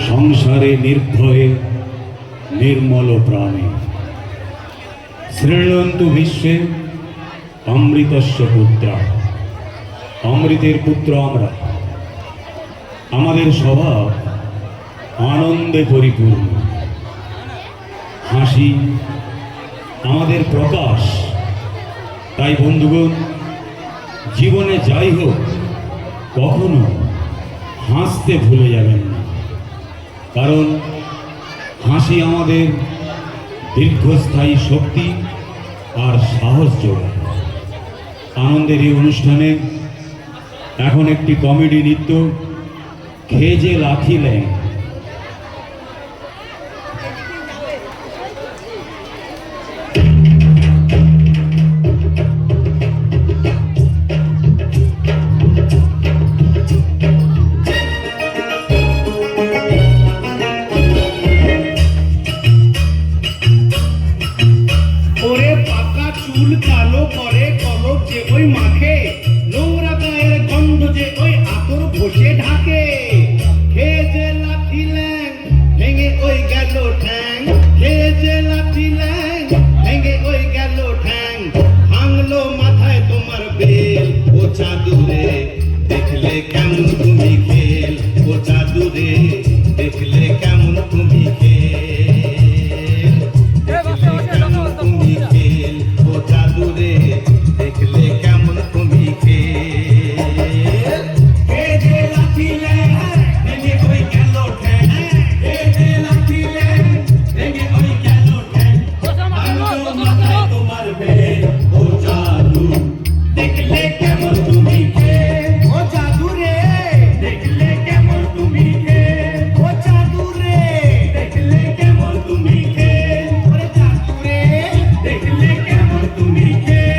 সংসারে নির্ভয়ে নির্মল প্রাণে শ্রীণন্তু বিশ্বে অমৃতস্য পুত্রা। অমৃতের পুত্র আমরা। আমাদের স্বভাব আনন্দে পরিপূর্ণ, হাসি আমাদের প্রকাশ। তাই বন্ধুগণ, জীবনে যাই হোক কখনো হাসতে ভুলে যাবেন না, কারণ হাসি আমাদের দীর্ঘস্থায়ী শক্তি আর সাহস যোগায়। আনন্দের এই অনুষ্ঠানে এখন একটি কমেডি নৃত্য, খেজে লাথি ল্যাং। চুল কালো করে কলপ যে ওই মাখে, নোংরা গায়ের গন্ধ যে ওই আতর ঘষে ঢাকে। খেজে লাথি ল্যাং ভেঙে ওই গেল ঠ্যাং, খেজে লাথি ল্যাং ভেঙে ওই গেল ঠ্যাং। ভাঙলো মাথায় তোমার বেল, ও চাদুরে দেখলে কেমন তুমি খেল, ও চাদুরে দেখলে কেমন তুমি খেল। দেখলে কেমন তুমি খেল। খেজে লাথি ল্যাং ভেঙে ওই গেল ঠ্যাং, খেজে লাথি ল্যাং ভেঙে ওই গেল ঠ্যাং। ভাঙলো মাথায় তোমার বেল, ও জাদু দেখলে কেমন তুমি খেল, ও জাদু রে দেখলে কেমন তুমি খেল, ও জাদু রে দেখলে কেমন তুমি খেল, ওরে জাদু রে দেখলে কেমন তুমি খেল।